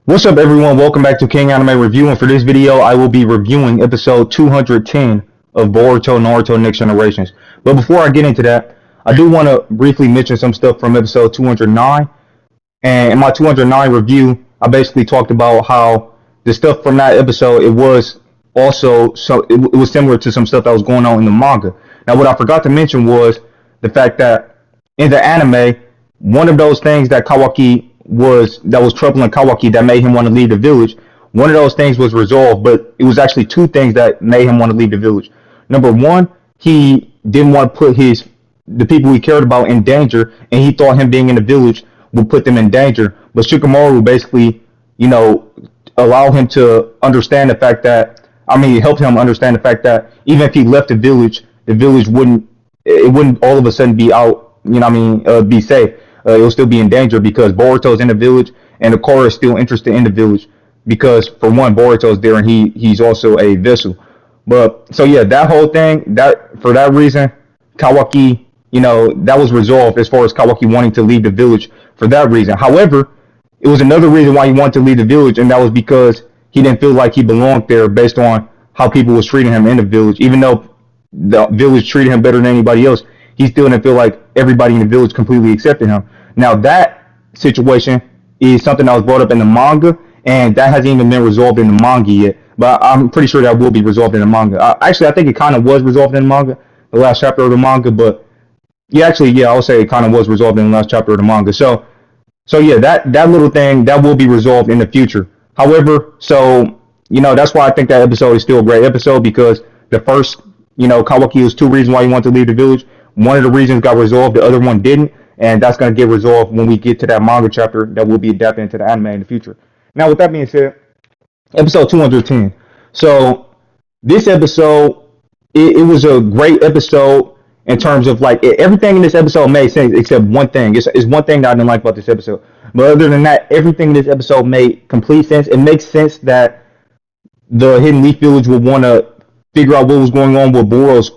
What's up, everyone? Welcome back to King Anime Review, and for this video, I will be reviewing episode 210 of Boruto Naruto Next Generations. But before I get into that, I do want to briefly mention some stuff from episode 209. And in my 209 review, I basically talked about how the stuff from that episode, it was similar to some stuff that was going on in the manga. Now, what I forgot to mention was the fact that in the anime, one of those things that was troubling Kawaki that made him want to leave the village. One of those things was resolved, but it was actually two things that made him want to leave the village. Number one, he didn't want to put the people he cared about in danger, and he thought him being in the village would put them in danger. But Shikamaru basically, allowed him to understand the fact that, it helped him understand the fact that even if he left the village wouldn't all of a sudden be out, be safe. It will still be in danger because Boruto's in the village and the Korra is still interested in the village because, for one, Boruto's there and he's also a vessel. But so yeah, that whole thing, for that reason, Kawaki, that was resolved as far as Kawaki wanting to leave the village for that reason. However, it was another reason why he wanted to leave the village, and that was because he didn't feel like he belonged there based on how people was treating him in the village. Even though the village treated him better than anybody else, he still didn't feel like everybody in the village completely accepted him. Now, that situation is something that was brought up in the manga, and that hasn't even been resolved in the manga yet. But I'm pretty sure that will be resolved in the manga. Actually, I think it kind of was resolved in the manga, the last chapter of the manga. But yeah, I would say it kind of was resolved in the last chapter of the manga. So yeah, that little thing, that will be resolved in the future. However, that's why I think that episode is still a great episode, because the first, Kawaki was two reasons why he wanted to leave the village. One of the reasons got resolved, the other one didn't. And that's going to get resolved when we get to that manga chapter that will be adapted into the anime in the future. Now, with that being said, episode 210. So, this episode, it was a great episode in terms of, everything in this episode made sense except one thing. It's one thing that I didn't like about this episode. But other than that, everything in this episode made complete sense. It makes sense that the Hidden Leaf Village would want to figure out what was going on with Boro's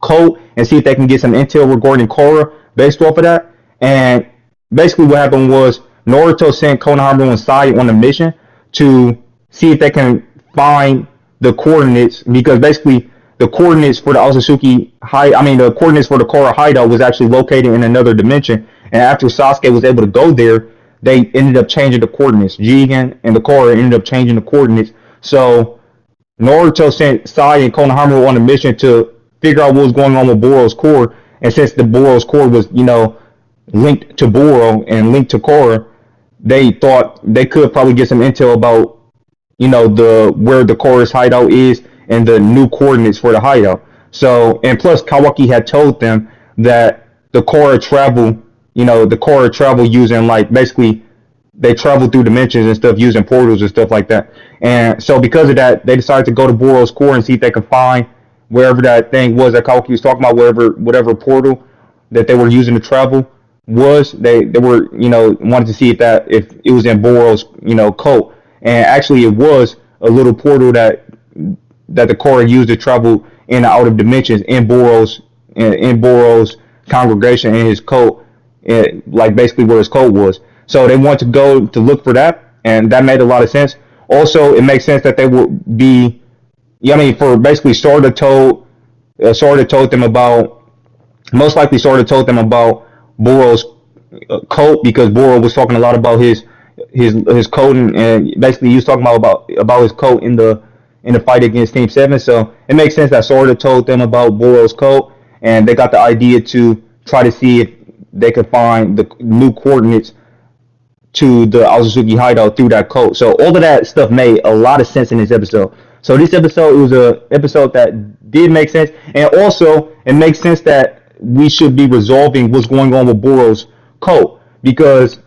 coat and see if they can get some intel regarding Korra based off of that. And basically what happened was Naruto sent Konohamaru and Sai on a mission to see if they can find the coordinates, because basically the coordinates for the the coordinates for the Korra hideout was actually located in another dimension. And after Sasuke was able to go there, they ended up changing the coordinates. Jigen and the Korra ended up changing the coordinates. So Naruto sent Sai and Konohamaru on a mission to figure out what was going on with Boro's core. And since the Boro's core was, linked to Boro and linked to Korra, they thought they could probably get some intel about, where the Korra's hideout is and the new coordinates for the hideout. So, and plus Kawaki had told them that the Korra travel using, basically they travel through dimensions and stuff using portals and stuff like that. And so because of that, they decided to go to Boro's core and see if they could find wherever that thing was that Kawaki was talking about, whatever portal that they were using to travel was. They were wanted to see if it was in Boro's coat, and actually it was a little portal that the Korra used to travel in and out of dimensions in Boro's congregation in his coat, basically where his coat was. So they wanted to go to look for that, and that made a lot of sense. Also, it makes sense that they would be, for basically Sarda told them about, most likely Sarda told them about Boro's coat, because Boro was talking a lot about his coat, and basically he was talking about his coat in the fight against Team 7. So it makes sense that Sarda told them about Boro's coat, and they got the idea to try to see if they could find the new coordinates to the Aozuki hideout through that coat. So all of that stuff made a lot of sense in this episode. So this episode, it was a episode that did make sense, and also it makes sense that we should be resolving what's going on with Boro's coat, because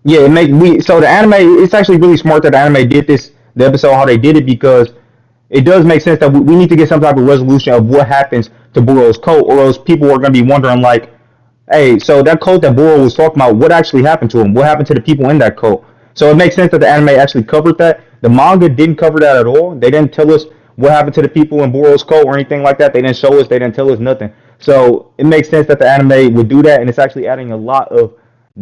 so the anime, it's actually really smart that the anime did the episode how they did it, because it does make sense that we need to get some type of resolution of what happens to Boro's coat, or else people are going to be wondering, hey, so that coat that Boro was talking about, what actually happened to him? What happened to the people in that coat? So it makes sense that the anime actually covered that. The manga didn't cover that at all. They didn't tell us what happened to the people in Boro's coat or anything like that. They didn't show us. They didn't tell us nothing. So it makes sense that the anime would do that, and it's actually adding a lot of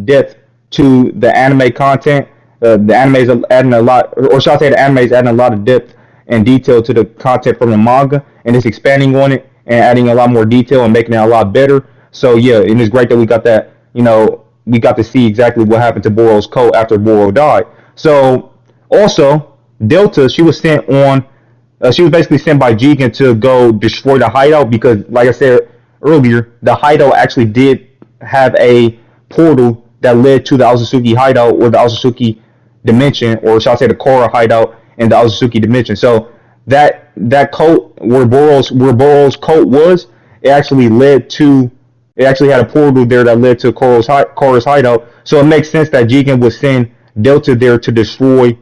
depth to the anime content The anime is adding a lot, or should I say, the anime is adding a lot of depth and detail to the content from the manga, and it's expanding on it and adding a lot more detail and making it a lot better. So yeah, and it's great that we got that. We got to see exactly what happened to Boro's coat after Boro died. So also, Delta, she was sent on. She was basically sent by Jigen to go destroy the hideout because, like I said earlier, the hideout actually did have a portal that led to the Aozusuki hideout or the Aozusuki dimension, or shall I say the Korra hideout in the Aozusuki dimension. So that coat where Boro's coat was, it actually led to it actually had a portal there that led to Korra's hideout. So it makes sense that Jigen would send Delta there to destroy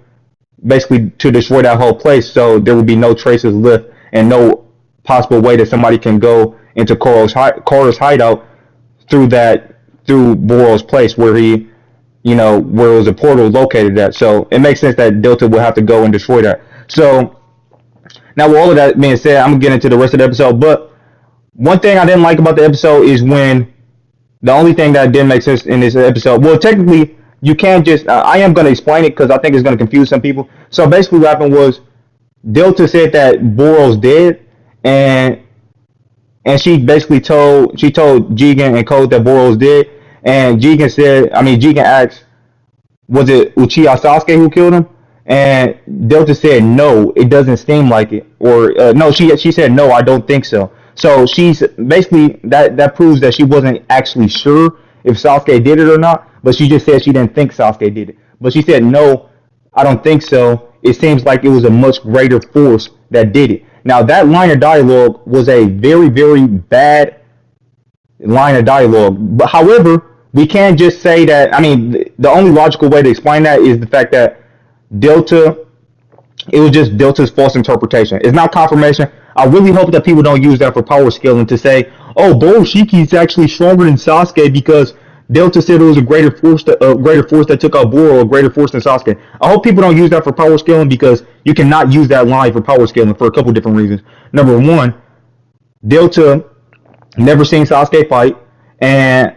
that whole place, so there would be no traces left and no possible way that somebody can go into Korra's hideout through Boro's place where where it was a portal located at. So it makes sense that Delta would have to go and destroy that. So now with all of that being said, I'm gonna get into the rest of the episode. But one thing I didn't like about the episode is when the only thing that didn't make sense in this episode. Well, technically, you can't just. I am going to explain it because I think it's going to confuse some people. So basically, what happened was Delta said that Boro's dead, and she basically told Jigen and Code that Boro's dead, and Jigen asked, was it Uchiha Sasuke who killed him? And Delta said, no, it doesn't seem like it, or no, she said no, I don't think so. So she's basically that proves that she wasn't actually sure if Sasuke did it or not, but she just said she didn't think Sasuke did it. But she said no, I don't think so. It seems like it was a much greater force that did it. Now that line of dialogue was a very, very bad line of dialogue. But however, we can't just say that. I mean, the only logical way to explain that is the fact that it was just Delta's false interpretation. It's not confirmation. I really hope that people don't use that for power scaling to say, oh, Boroshiki's is actually stronger than Sasuke because Delta said it was a greater force that took out Boro, a greater force than Sasuke. I hope people don't use that for power scaling because you cannot use that line for power scaling for a couple different reasons. Number one, Delta never seen Sasuke fight, and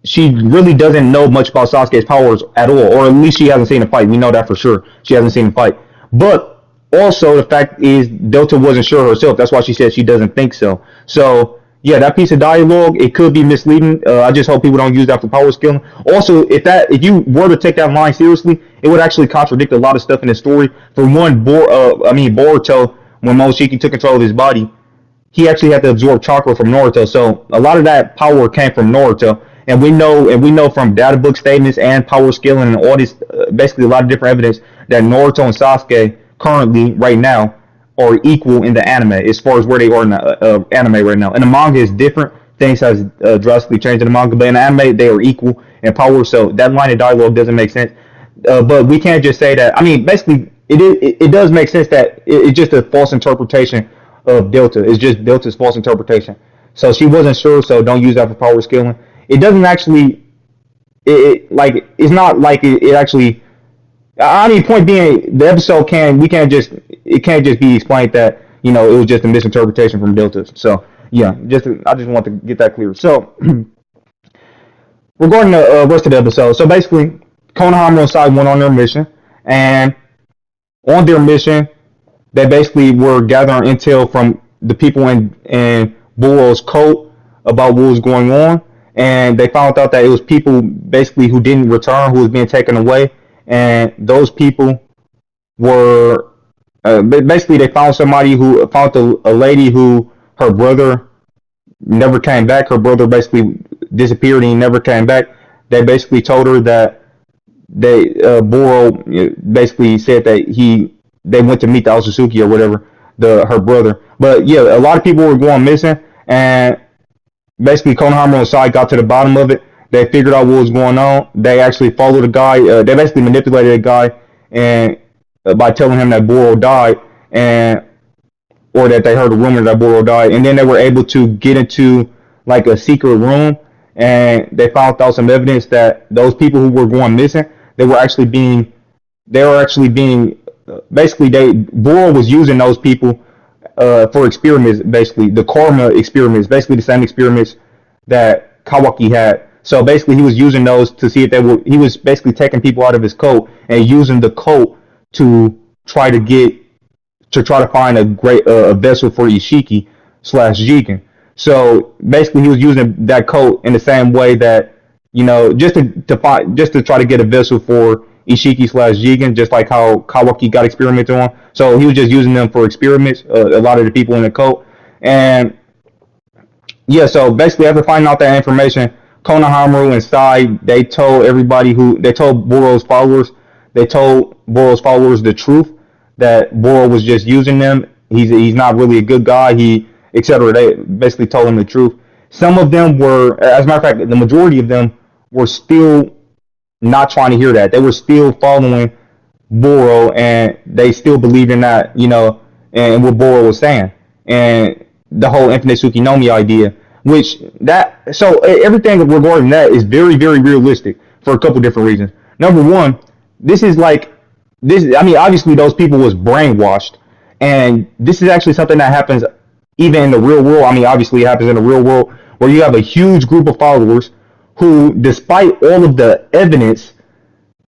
she really doesn't know much about Sasuke's powers at all, or at least she hasn't seen a fight. We know that for sure. She hasn't seen a fight. But also, the fact is, Delta wasn't sure herself. That's why she said she doesn't think so. So, yeah, that piece of dialogue, it could be misleading. I just hope people don't use that for power scaling. Also, if you were to take that line seriously, it would actually contradict a lot of stuff in the story. For one, Boruto, when Momoshiki took control of his body, he actually had to absorb chakra from Naruto. So a lot of that power came from Naruto. And we know from data book statements and power scaling and all this, basically a lot of different evidence that Naruto and Sasuke currently, right now, are equal in the anime as far as where they are in the anime right now. And the manga is different. Things has drastically changed in the manga, but in the anime, they are equal in power. So that line of dialogue doesn't make sense. But we can't just say that. I mean, basically, it does make sense that it's just a false interpretation of Delta. It's just Delta's false interpretation. So she wasn't sure, so don't use that for power scaling. It doesn't actually, it's not like it actually, I mean, point being, the episode can't just be explained that, it was just a misinterpretation from Delta. So, yeah, I just want to get that clear. So, regarding the rest of the episode, so basically, Konohamaru and Sai went on their mission, and on their mission, they basically were gathering intel from the people in Boro's cult about what was going on. And they found out that it was people basically who didn't return, who was being taken away, and those people were basically they found a lady who her brother never came back. Her brother basically disappeared and he never came back. They basically told her that Boro basically said that they went to meet the Aozusuki or whatever, her brother. But yeah, a lot of people were going missing, and basically, Konohamaru and Sai got to the bottom of it. They figured out what was going on. They actually followed a guy. They basically manipulated a guy, and by telling him that Boro died, or that they heard a rumor that Boro died, and then they were able to get into like a secret room, and they found out some evidence that those people who were going missing, Boro was using those people for experiments, basically the karma experiments, basically the same experiments that Kawaki had. So basically, he was using those to see if they were. He was basically taking people out of his cult and using the cult to try to get to try to find a vessel for Ishiki slash Jigen. So basically, he was using that code in the same way that just to find just to try to get a vessel for Ishiki slash Jigen, just like how Kawaki got experimented on. So he was just using them for experiments. A lot of the people in the cult, and yeah. So basically, after finding out that information, Konohamaru and Sai they told Boro's followers the truth that Boro was just using them. He's not really a good guy. He etc. They basically told him the truth. Some of them were, as a matter of fact, the majority of them were still not trying to hear that. They were still following Boro, and they still believed in that, and what Boro was saying, and the whole infinite Tsukuyomi idea. So everything regarding that is very, very realistic for a couple different reasons. Number one, this is like this. I mean, obviously those people was brainwashed, and this is actually something that happens even in the real world. I mean, obviously it happens in the real world where you have a huge group of followers who, despite all of the evidence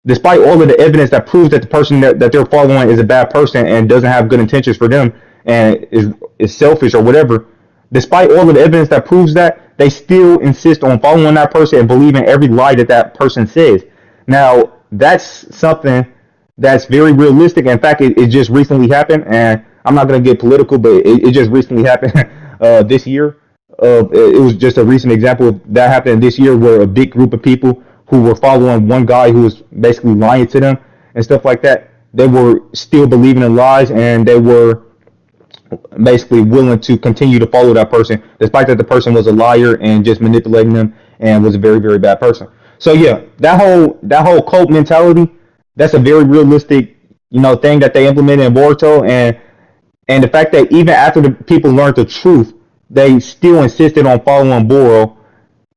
that proves that the person that they're following is a bad person and doesn't have good intentions for them and is selfish or whatever, despite all of the evidence that proves that, they still insist on following that person and believing every lie that person says. Now, that's something that's very realistic. In fact, it just recently happened, and I'm not going to get political, but it just recently happened this year. It was just a recent example of that happened this year, where a big group of people who were following one guy who was basically lying to them and stuff like that, they were still believing in lies, and they were basically willing to continue to follow that person, despite that the person was a liar and just manipulating them and was a very, very bad person. So yeah, that whole cult mentality, that's a very realistic, thing that they implemented in Boruto, and the fact that even after the people learned the truth, they still insisted on following Boro.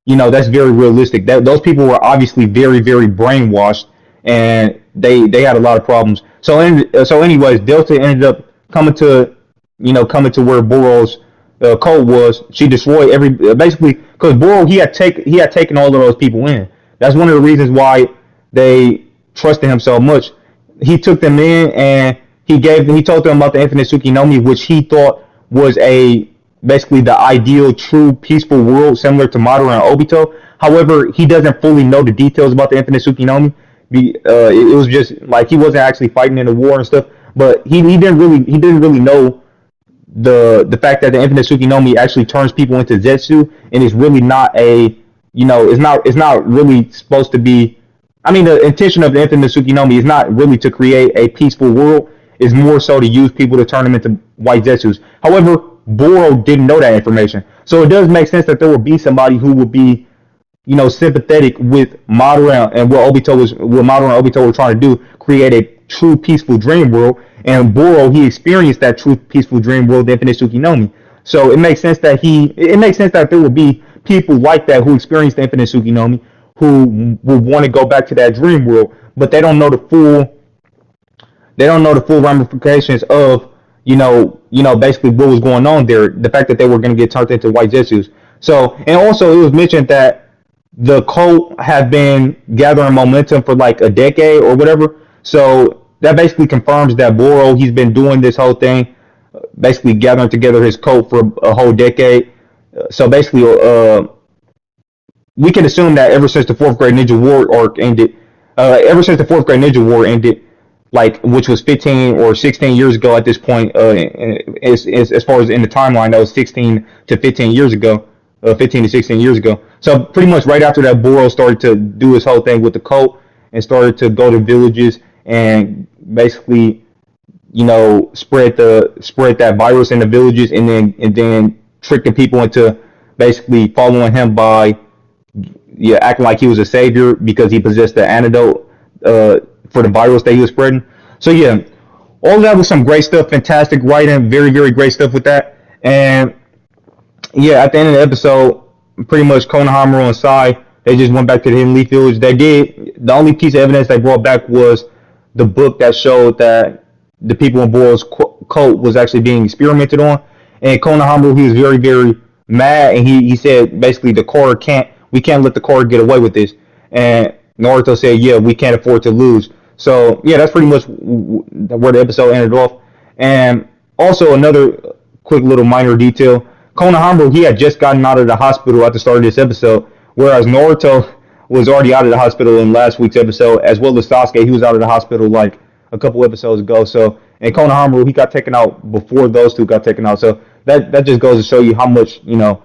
That's very realistic. Those people were obviously very, very brainwashed, and they had a lot of problems. So anyways, Delta ended up coming to where Boro's cult was. She destroyed basically, because Boro, he had taken all of those people in. That's one of the reasons why they trusted him so much. He took them in, and he told them about the infinite Tsukuyomi, which he thought was basically the ideal, true, peaceful world similar to Madara and Obito. However, he doesn't fully know the details about the infinite Tsukuyomi. It was just like he wasn't actually fighting in the war and stuff, but he didn't really know the fact that the infinite Tsukuyomi actually turns people into Zetsu, and it's really not it's not really supposed to be. I mean, the intention of the infinite Tsukuyomi is not really to create a peaceful world. It's more so to use people to turn them into white Zetsus. However, Boro didn't know that information, so it does make sense that there would be somebody who would be, sympathetic with Madara and what Madara and Obito were trying to do, create a true peaceful dream world. And Boro, he experienced that true peaceful dream world, the infinite Tsukuyomi. So it makes sense that there would be people like that who experience the infinite Tsukuyomi, who will want to go back to that dream world, but they don't know the full ramifications of basically what was going on there. The fact that they were going to get turned into white Zetsus. So, and also it was mentioned that the cult had been gathering momentum for like a decade or whatever. So that basically confirms that Boro, he's been doing this whole thing, basically gathering together his cult for a whole decade. So basically, we can assume that ever since the fourth grade Ninja War arc ended, like, which was 15 or 16 years ago at this point, as far as in the timeline, that was 16 to 15 years ago, 15 to 16 years ago. So pretty much right after that, Boro started to do his whole thing with the cult and started to go to villages and basically, spread that virus in the villages, and then trick the people into basically following him by acting like he was a savior because he possessed the antidote for the virus that he was spreading. So yeah, all of that was some great stuff, fantastic writing, very, very great stuff with that. And yeah, at the end of the episode, pretty much Konohamaru and Sai, they just went back to the Hidden Leaf Village. The only piece of evidence they brought back was the book that showed that the people in Boro's cult was actually being experimented on. And Konohamaru, he was very, very mad, and he said basically the Korra can't We can't let the card get away with this. And Naruto said, yeah, we can't afford to lose. So yeah, that's pretty much where the episode ended off. And also another quick little minor detail: Konohamaru, he had just gotten out of the hospital at the start of this episode, whereas Naruto was already out of the hospital in last week's episode, as well as Sasuke. He was out of the hospital like a couple episodes ago. So, and Konohamaru, he got taken out before those two got taken out. So that just goes to show you how much, you know,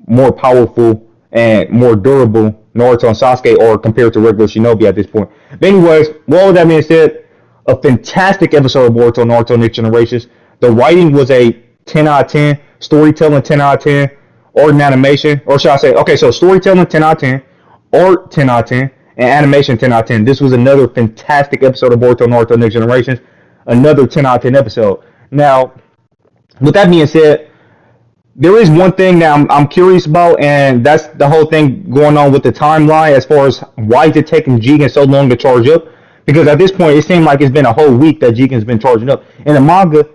more powerful and more durable Naruto and Sasuke are compared to regular Shinobi at this point. But anyways, with all that being said, a fantastic episode of Naruto Next Generations. The writing was a 10 out of 10, storytelling 10 out of 10, art and animation, or should I say, okay, so storytelling 10 out of 10, art 10 out of 10, and animation 10 out of 10. This was another fantastic episode of Naruto Next Generations, another 10 out of 10 episode. Now, with that being said, there is one thing that I'm curious about, and that's the whole thing going on with the timeline as far as why is it taking Jigen so long to charge up? Because at this point, it seemed like it's been a whole week that Jigen's been charging up. In the manga,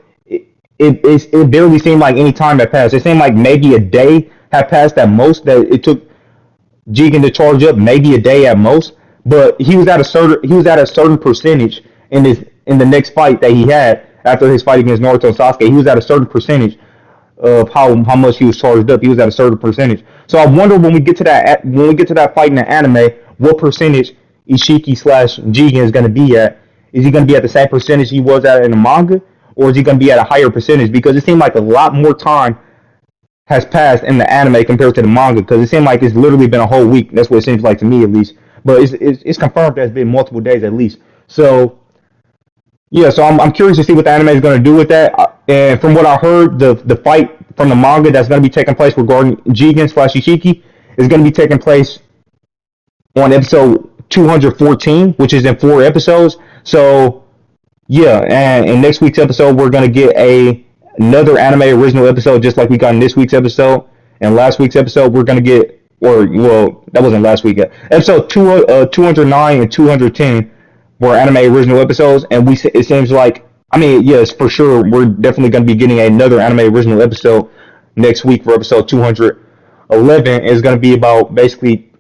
it barely seemed like any time had passed. It seemed like maybe a day had passed at most, that it took Jigen to charge up, maybe a day at most. But he was at a certain percentage in the next fight that he had after his fight against Naruto and Sasuke. He was at a certain percentage of how much he was charged up. He was at a certain percentage. So I wonder when we get to that fight in the anime, what percentage Ishiki slash Jigen is going to be at. Is he going to be at the same percentage he was at in the manga, or is he going to be at a higher percentage? Because it seemed like a lot more time has passed in the anime compared to the manga. Because it seemed like it's literally been a whole week. That's what it seems like to me, at least. But it's confirmed that it's been multiple days at least. So yeah, so I'm curious to see what the anime is going to do with that. And from what I heard, the fight from the manga that's going to be taking place regarding Jigen slash Ishiki is going to be taking place on episode 214, which is in 4 episodes. So yeah, and in next week's episode, we're going to get another anime original episode, just like we got in this week's episode. And last week's episode, we're going to get, that wasn't last week yet. Episode 209 and 210 were anime original episodes, and it seems like, I mean, yes, for sure, we're definitely going to be getting another anime original episode next week for episode 211. It's going to be about basically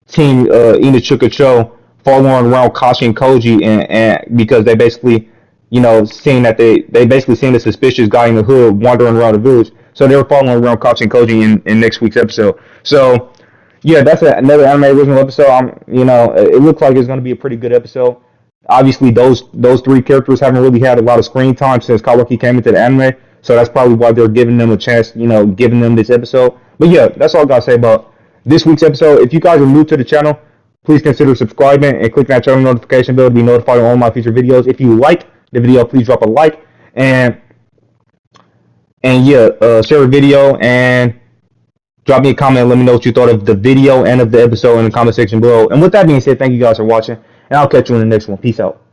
Team Inosuke Cho following around Kashi and Koji, and because they basically, you know, seeing that they basically seen the suspicious guy in the hood wandering around the village, so they were following around Kashi and Koji in next week's episode. So yeah, that's another anime original episode. You know, it looks like it's going to be a pretty good episode. Obviously, those 3 characters haven't really had a lot of screen time since Kawaki came into the anime, so that's probably why they're giving them a chance, you know, giving them this episode. But yeah, that's all I got to say about this week's episode. If you guys are new to the channel, please consider subscribing and click that channel notification bell to be notified of all my future videos. If you like the video, please drop a like, and yeah, share the video and drop me a comment and let me know what you thought of the video and of the episode in the comment section below. And with that being said, thank you guys for watching, and I'll catch you in the next one. Peace out.